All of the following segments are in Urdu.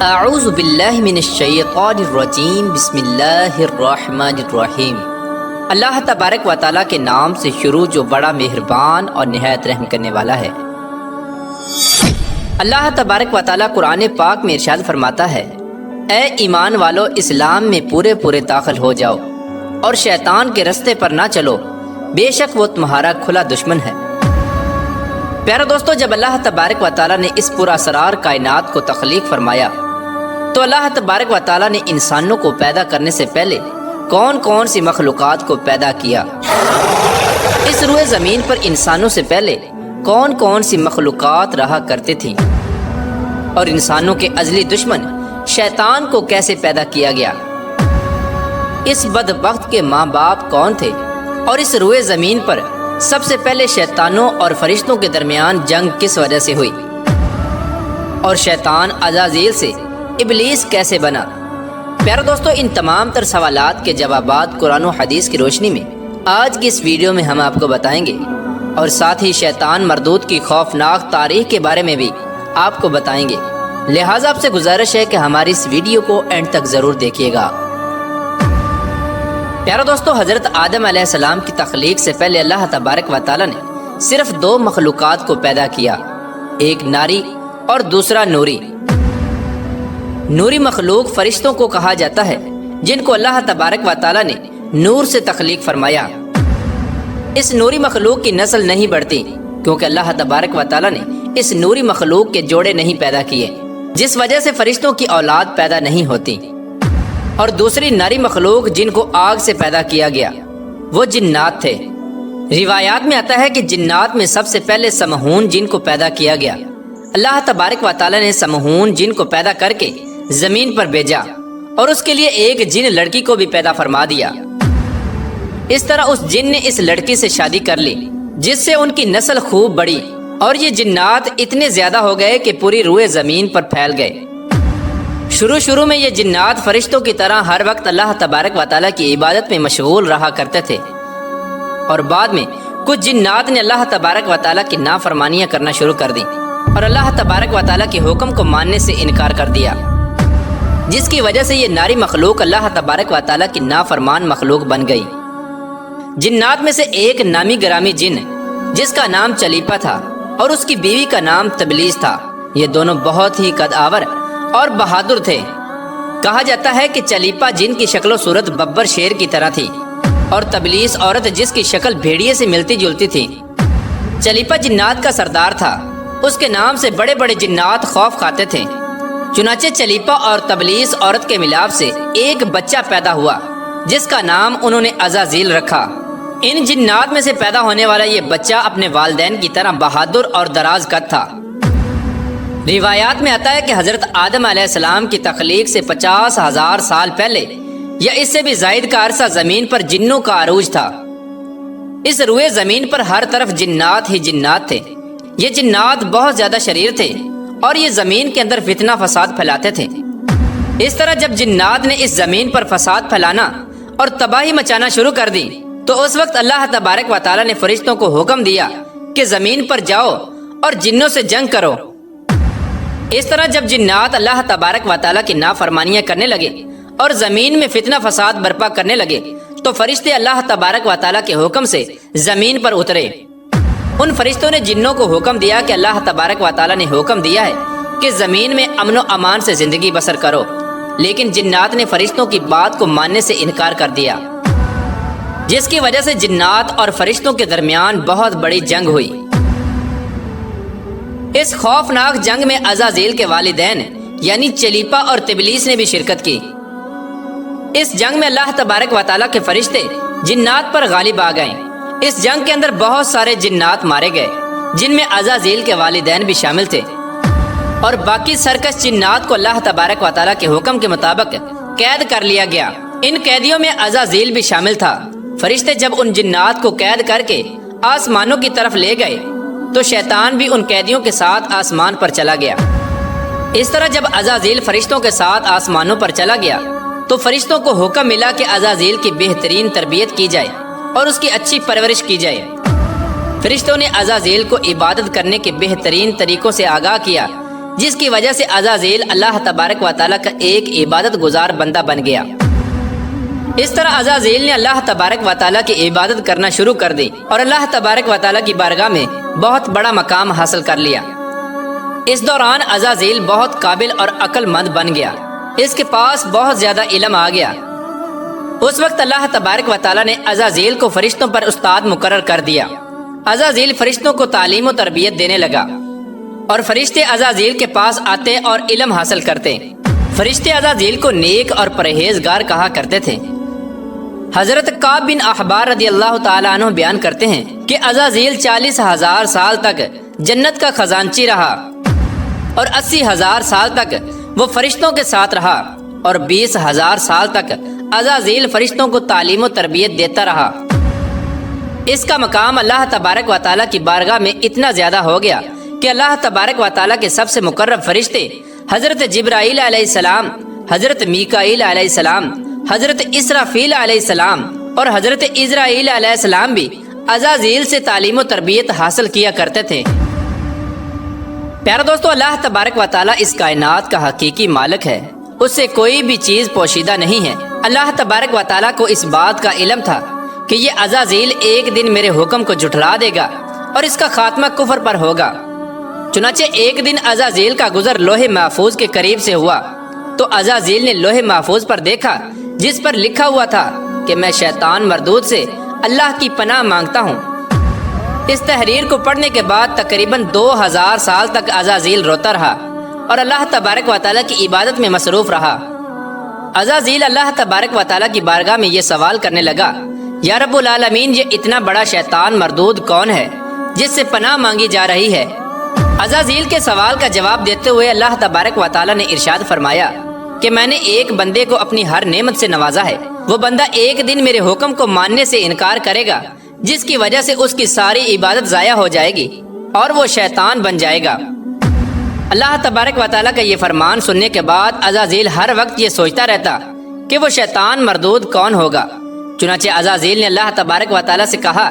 اعوذ باللہ من الشیطان الرجیم بسم اللہ الرحمن الرحیم۔ اللہ تبارک و تعالیٰ کے نام سے شروع جو بڑا مہربان اور نہایت رحم کرنے والا ہے۔ اللہ تبارک و تعالیٰ قرآن پاک میں ارشاد فرماتا ہے، اے ایمان والو اسلام میں پورے داخل ہو جاؤ اور شیطان کے رستے پر نہ چلو، بے شک وہ تمہارا کھلا دشمن ہے۔ پیارے دوستو، جب اللہ تبارک و تعالیٰ نے اس پراسرار کائنات کو تخلیق فرمایا تو اللہ تبارک و تعالیٰ نے انسانوں کو پیدا کرنے سے پہلے کون کون سی مخلوقات کو پیدا کیا؟ اس روئے زمین پر انسانوں سے پہلے کون کون سی مخلوقات رہا کرتے تھیں؟ اور انسانوں کے ازلی دشمن شیطان کو کیسے پیدا کیا گیا؟ اس بدبخت کے ماں باپ کون تھے؟ اور اس روئے زمین پر سب سے پہلے شیطانوں اور فرشتوں کے درمیان جنگ کس وجہ سے ہوئی؟ اور شیطان عزازیل سے ابلیس کیسے بنا؟ پیارے دوستو، ان تمام تر سوالات کے جوابات قرآن و حدیث کی روشنی میں آج کی اس ویڈیو میں ہم آپ کو بتائیں گے، اور ساتھ ہی شیطان مردود کی خوفناک تاریخ کے بارے میں بھی آپ کو بتائیں گے۔ لہٰذا آپ سے گزارش ہے کہ ہماری اس ویڈیو کو اینڈ تک ضرور دیکھیے گا۔ پیارے دوستو، حضرت آدم علیہ السلام کی تخلیق سے پہلے اللہ تبارک و تعالیٰ نے صرف دو مخلوقات کو پیدا کیا، ایک ناری اور دوسرا نوری۔ نوری مخلوق فرشتوں کو کہا جاتا ہے، جن کو اللہ تبارک و تعالیٰ نے نور سے تخلیق فرمایا۔ اس نوری مخلوق کی نسل نہیں بڑھتی کیونکہ اللہ تبارک و تعالیٰ نے اس نوری مخلوق کے جوڑے نہیں پیدا کیے، جس وجہ سے فرشتوں کی اولاد پیدا نہیں ہوتی۔ اور دوسری ناری مخلوق جن کو آگ سے پیدا کیا گیا وہ جنات تھے۔ روایات میں آتا ہے کہ جنات میں سب سے پہلے سمہون جن کو پیدا کیا گیا۔ اللہ تبارک و تعالیٰ نے سمہون جن کو پیدا کر کے زمین پر بھیجا اور اس کے لیے ایک جن لڑکی کو بھی پیدا فرما دیا۔ اس طرح اس جن نے اس لڑکی سے شادی کر لی، جس سے ان کی نسل خوب بڑھی اور یہ جنات اتنے زیادہ ہو گئے کہ پوری روئے زمین پر پھیل گئے۔ شروع میں یہ جنات فرشتوں کی طرح ہر وقت اللہ تبارک و تعالیٰ کی عبادت میں مشغول رہا کرتے تھے، اور بعد میں کچھ جنات نے اللہ تبارک و تعالیٰ کی نافرمانیاں کرنا شروع کر دی اور اللہ تبارک و تعالیٰ کے حکم کو ماننے سے انکار کر دیا، جس کی وجہ سے یہ ناری مخلوق اللہ تبارک و تعالیٰ کی نافرمان مخلوق بن گئی۔ جنات میں سے ایک نامی گرامی جن جس کا نام چلیپا تھا اور اس کی بیوی کا نام تبلیس تھا، یہ دونوں بہت ہی قد آور اور بہادر تھے۔ کہا جاتا ہے کہ چلیپا جن کی شکل و صورت ببر شیر کی طرح تھی اور تبلیس عورت جس کی شکل بھیڑیے سے ملتی جلتی تھی۔ چلیپا جنات کا سردار تھا، اس کے نام سے بڑے بڑے جنات خوف کھاتے تھے۔ چنانچہ چلیپا اور تبلیس عورت کے ملاپ سے ایک بچہ پیدا ہوا جس کا نام انہوں نے عزازیل رکھا۔ ان جنات میں سے پیدا ہونے والا یہ بچہ اپنے والدین کی طرح بہادر اور دراز قد تھا۔ روایات میں آتا ہے کہ حضرت آدم علیہ السلام کی تخلیق سے 50,000 سال پہلے یا اس سے بھی زائد کا عرصہ زمین پر جنوں کا عروج تھا۔ اس روئے زمین پر ہر طرف جنات ہی جنات تھے۔ یہ جنات بہت زیادہ شریر تھے اور یہ زمین کے اندر فتنہ فساد پھیلاتے تھے۔ اس طرح جب جنات نے اس زمین پر فساد پھیلانا اور تباہی مچانا شروع کر دی تو اس وقت اللہ تبارک و تعالیٰ نے فرشتوں کو حکم دیا کہ زمین پر جاؤ اور جنوں سے جنگ کرو۔ اس طرح جب جنات اللہ تبارک و تعالیٰ کی نافرمانیاں کرنے لگے اور زمین میں فتنہ فساد برپا کرنے لگے تو فرشتے اللہ تبارک و تعالیٰ کے حکم سے زمین پر اترے۔ ان فرشتوں نے جنوں کو حکم دیا کہ اللہ تبارک و تعالیٰ نے حکم دیا ہے کہ زمین میں امن و امان سے زندگی بسر کرو، لیکن جنات نے فرشتوں کی بات کو ماننے سے انکار کر دیا، جس کی وجہ سے جنات اور فرشتوں کے درمیان بہت بڑی جنگ ہوئی۔ اس خوفناک جنگ میں عزازیل کے والدین یعنی چلیپا اور تبلیس نے بھی شرکت کی۔ اس جنگ میں اللہ تبارک و تعالیٰ کے فرشتے جنات پر غالب آ گئے۔ اس جنگ کے اندر بہت سارے جنات مارے گئے، جن میں عزازیل کے والدین بھی شامل تھے، اور باقی سرکش جنات کو اللہ تبارک و تعالیٰ کے حکم کے مطابق قید کر لیا گیا۔ ان قیدیوں میں عزازیل بھی شامل تھا۔ فرشتے جب ان جنات کو قید کر کے آسمانوں کی طرف لے گئے تو شیطان بھی ان قیدیوں کے ساتھ آسمان پر چلا گیا۔ اس طرح جب عزازیل فرشتوں کے ساتھ آسمانوں پر چلا گیا تو فرشتوں کو حکم ملا کہ عزازیل کی بہترین تربیت کی جائے اور اس کی اچھی پرورش کی جائے۔ فرشتوں نے عزازیل کو عبادت کرنے کے بہترین طریقوں سے آگاہ کیا جس کی وجہ سے عزازیل اللہ تبارک و تعالیٰ کا ایک عبادت گزار بندہ بن گیا۔ اس طرح عزازیل نے اللہ تبارک و تعالیٰ کی عبادت کرنا شروع کر دی اور اللہ تبارک و تعالیٰ کی بارگاہ میں بہت بڑا مقام حاصل کر لیا۔ اس دوران عزازیل بہت قابل اور عقل مند بن گیا، اس کے پاس بہت زیادہ علم آ گیا۔ اس وقت اللہ تبارک و تعالیٰ نے عزازیل کو فرشتوں پر استاد مقرر کر دیا۔ عزازیل فرشتوں کو تعلیم و تربیت دینے لگا اور فرشتے عزازیل کے پاس آتے اور علم حاصل کرتے۔ فرشتے عزازیل کو نیک اور پرہیزگار کہا کرتے تھے۔ حضرت کعب بن احبار رضی اللہ تعالیٰ عنہ بیان کرتے ہیں کہ عزازیل 40,000 سال تک جنت کا خزانچی رہا اور 80,000 سال تک وہ فرشتوں کے ساتھ رہا اور 20,000 سال تک عزازیل فرشتوں کو تعلیم و تربیت دیتا رہا۔ اس کا مقام اللہ تبارک و تعالیٰ کی بارگاہ میں اتنا زیادہ ہو گیا کہ اللہ تبارک و تعالیٰ کے سب سے مقرب فرشتے حضرت جبرائیل علیہ السلام، حضرت میکائیل علیہ السلام، حضرت اسرافیل علیہ السلام اور حضرت عزرائیل علیہ السلام بھی عزازیل سے تعلیم و تربیت حاصل کیا کرتے تھے۔ پیارا دوستو، اللہ تبارک و تعالیٰ اس کائنات کا حقیقی مالک ہے، اس سے کوئی بھی چیز پوشیدہ نہیں ہے۔ اللہ تبارک و تعالیٰ کو اس بات کا علم تھا کہ یہ عزازیل ایک دن میرے حکم کو جھٹلا دے گا اور اس کا خاتمہ کفر پر ہوگا۔ چنانچہ ایک دن عزازیل کا گزر لوح محفوظ کے قریب سے ہوا تو عزازیل نے لوح محفوظ پر دیکھا جس پر لکھا ہوا تھا کہ میں شیطان مردود سے اللہ کی پناہ مانگتا ہوں۔ اس تحریر کو پڑھنے کے بعد تقریباً 2000 سال تک عزازیل روتا رہا اور اللہ تبارک و تعالیٰ کی عبادت میں مصروف رہا۔ عزازیل اللہ تبارک و تعالیٰ کی بارگاہ میں یہ سوال کرنے لگا، یا رب العالمین، یہ اتنا بڑا شیطان مردود کون ہے جس سے پناہ مانگی جا رہی ہے؟ عزازیل کے سوال کا جواب دیتے ہوئے اللہ تبارک و تعالیٰ نے ارشاد فرمایا کہ میں نے ایک بندے کو اپنی ہر نعمت سے نوازا ہے، وہ بندہ ایک دن میرے حکم کو ماننے سے انکار کرے گا جس کی وجہ سے اس کی ساری عبادت ضائع ہو جائے گی اور وہ شیطان بن جائے گا۔ اللہ تبارک و تعالیٰ کا یہ فرمان سننے کے بعد عزازیل ہر وقت یہ سوچتا رہتا کہ وہ شیطان مردود کون ہوگا۔ چنانچہ عزازیل نے اللہ تبارک و تعالیٰ سے کہا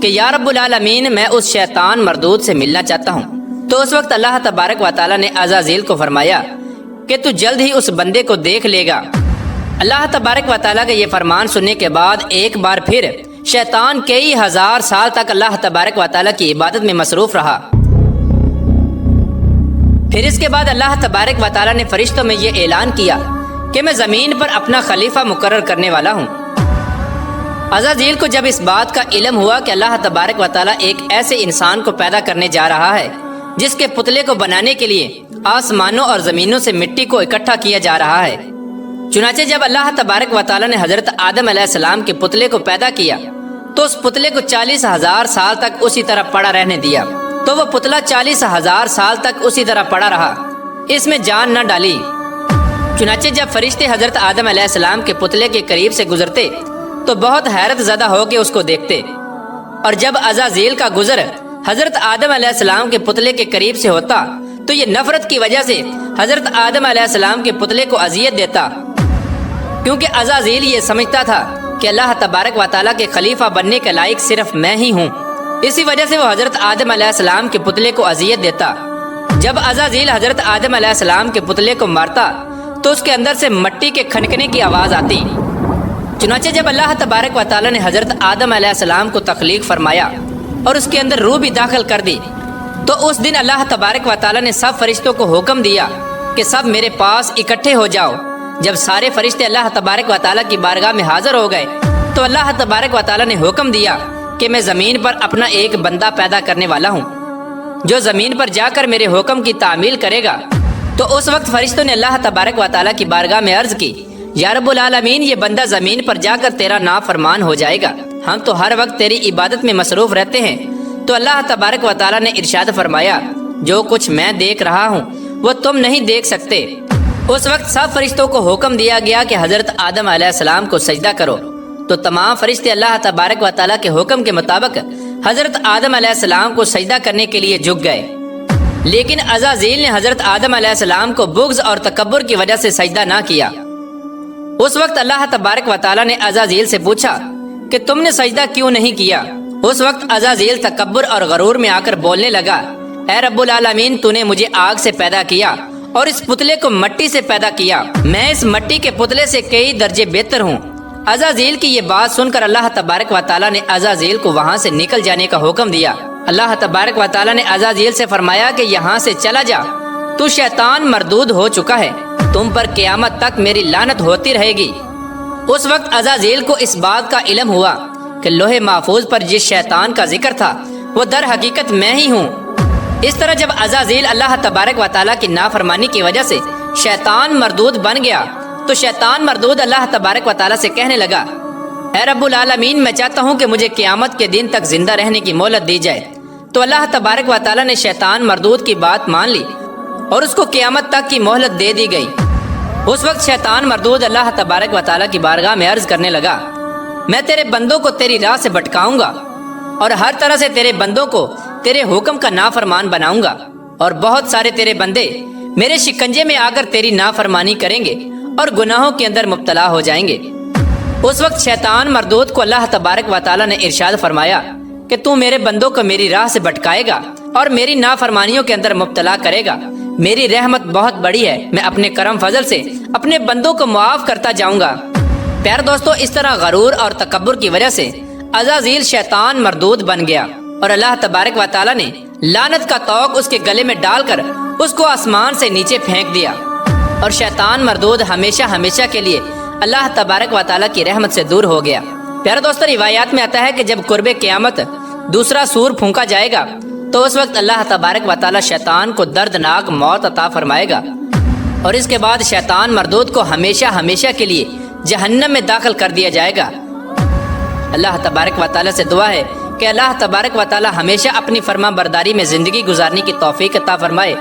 کہ یا رب العالمین، میں اس شیطان مردود سے ملنا چاہتا ہوں۔ تو اس وقت اللہ تبارک و تعالیٰ نے عزازیل کو فرمایا کہ تو جلد ہی اس بندے کو دیکھ لے گا۔ اللہ تبارک و تعالیٰ کا یہ فرمان سننے کے بعد ایک بار پھر شیطان کئی ہزار سال تک اللہ تبارک و تعالیٰ کی عبادت میں مصروف رہا۔ پھر اس کے بعد اللہ تبارک و تعالیٰ نے فرشتوں میں یہ اعلان کیا کہ میں زمین پر اپنا خلیفہ مقرر کرنے والا ہوں۔ عزازیل کو جب اس بات کا علم ہوا کہ اللہ تبارک و تعالیٰ ایک ایسے انسان کو پیدا کرنے جا رہا ہے جس کے پتلے کو بنانے کے لیے آسمانوں اور زمینوں سے مٹی کو اکٹھا کیا جا رہا ہے، چنانچہ جب اللہ تبارک و تعالیٰ نے حضرت آدم علیہ السلام کے پتلے کو پیدا کیا تو اس پتلے کو 40,000 سال تک اسی طرح پڑا رہنے دیا، تو وہ پتلا 40,000 سال تک اسی طرح پڑا رہا، اس میں جان نہ ڈالی۔ چنانچہ جب فرشتے حضرت آدم علیہ السلام کے پتلے کے قریب سے گزرتے تو بہت حیرت زدہ ہو کے اس کو دیکھتے، اور جب عزازیل کا گزر حضرت آدم علیہ السلام کے پتلے کے قریب سے ہوتا تو یہ نفرت کی وجہ سے حضرت آدم علیہ السلام کے پتلے کو اذیت دیتا، کیونکہ عزازیل یہ سمجھتا تھا کہ اللہ تبارک و تعالیٰ کے خلیفہ بننے کے لائق صرف میں ہی ہوں، اسی وجہ سے وہ حضرت آدم علیہ السلام کے پتلے کو اذیت دیتا۔ جب عزازیل حضرت آدم علیہ السلام کے پتلے کو مارتا تو اس کے اندر سے مٹی کے کھنکنے کی آواز آتی۔ چنانچہ جب اللہ تبارک و تعالیٰ نے حضرت آدم علیہ السلام کو تخلیق فرمایا اور اس کے اندر روح بھی داخل کر دی تو اس دن اللہ تبارک و تعالیٰ نے سب فرشتوں کو حکم دیا کہ سب میرے پاس اکٹھے ہو جاؤ۔ جب سارے فرشتے اللہ تبارک و تعالیٰ کی بارگاہ میں حاضر ہو گئے تو اللہ تبارک و تعالیٰ نے حکم دیا کہ میں زمین پر اپنا ایک بندہ پیدا کرنے والا ہوں جو زمین پر جا کر میرے حکم کی تعمیل کرے گا۔ تو اس وقت فرشتوں نے اللہ تبارک و تعالیٰ کی بارگاہ میں عرض کی، یا رب العالمین، یہ بندہ زمین پر جا کر تیرا نافرمان ہو جائے گا، ہم تو ہر وقت تیری عبادت میں مصروف رہتے ہیں۔ تو اللہ تبارک و تعالیٰ نے ارشاد فرمایا، جو کچھ میں دیکھ رہا ہوں وہ تم نہیں دیکھ سکتے۔ اس وقت سب فرشتوں کو حکم دیا گیا کہ حضرت آدم علیہ السلام کو سجدہ کرو، تو تمام فرشتے اللہ تبارک و تعالیٰ کے حکم کے مطابق حضرت آدم علیہ السلام کو سجدہ کرنے کے لیے جھک گئے، لیکن عزازیل نے حضرت آدم علیہ السلام کو بغض اور تکبر کی وجہ سے سجدہ نہ کیا۔ اس وقت اللہ تبارک و تعالیٰ نے عزازیل سے پوچھا کہ تم نے سجدہ کیوں نہیں کیا؟ اس وقت عزازیل تکبر اور غرور میں آ کر بولنے لگا، اے رب العالمین تو نے مجھے آگ سے پیدا کیا اور اس پتلے کو مٹی سے پیدا کیا، میں اس مٹی کے پتلے سے کئی درجے بہتر ہوں۔ عزازیل کی یہ بات سن کر اللہ تبارک و تعالیٰ نے عزازیل کو وہاں سے نکل جانے کا حکم دیا۔ اللہ تبارک و تعالیٰ نے عزازیل سے فرمایا کہ یہاں سے چلا جا، تو شیطان مردود ہو چکا ہے، تم پر قیامت تک میری لعنت ہوتی رہے گی۔ اس وقت عزازیل کو اس بات کا علم ہوا کہ لوح محفوظ پر جس شیطان کا ذکر تھا وہ در حقیقت میں ہی ہوں۔ اس طرح جب عزازیل اللہ تبارک و تعالیٰ کی نافرمانی کی وجہ سے شیطان مردود بن گیا تو شیطان مردود اللہ تبارک و تعالیٰ سے کہنے لگا، اے رب العالمین میں چاہتا ہوں کہ مجھے قیامت کے دن تک زندہ رہنے کی مہلت دی جائے۔ تو اللہ تبارک و تعالیٰ نے شیطان مردود کی بات مان لی اور اس کو قیامت تک کی مہلت دے دی گئی۔ اس وقت شیطان مردود اللہ تبارک و تعالیٰ کی بارگاہ میں عرض کرنے لگا، میں تیرے بندوں کو تیری راہ سے بھٹکاؤں گا اور ہر طرح سے تیرے بندوں کو تیرے حکم کا نافرمان بناؤں گا، اور بہت سارے تیرے بندے میرے شکنجے میں آ کر تیری نافرمانی کریں گے اور گناہوں کے اندر مبتلا ہو جائیں گے۔ اس وقت شیطان مردود کو اللہ تبارک و تعالیٰ نے ارشاد فرمایا کہ تو میرے بندوں کو میری راہ سے بھٹکائے گا اور میری نافرمانیوں کے اندر مبتلا کرے گا، میری رحمت بہت بڑی ہے، میں اپنے کرم فضل سے اپنے بندوں کو معاف کرتا جاؤں گا۔ پیارے دوستو، اس طرح غرور اور تکبر کی وجہ سے عزازیل شیطان مردود بن گیا اور اللہ تبارک و تعالیٰ نے لعنت کا طوق اس کے گلے میں ڈال کر اس کو آسمان سے نیچے پھینک دیا، اور شیطان مردود ہمیشہ ہمیشہ کے لیے اللہ تبارک و تعالیٰ کی رحمت سے دور ہو گیا۔ پیارے دوستو، روایات میں آتا ہے کہ جب قرب قیامت دوسرا سور پھونکا جائے گا تو اس وقت اللہ تبارک و تعالیٰ شیطان کو دردناک موت عطا فرمائے گا، اور اس کے بعد شیطان مردود کو ہمیشہ ہمیشہ کے لیے جہنم میں داخل کر دیا جائے گا۔ اللہ تبارک و تعالیٰ سے دعا ہے کہ اللہ تبارک و تعالیٰ ہمیشہ اپنی فرما برداری میں زندگی گزارنے کی توفیق عطا فرمائے۔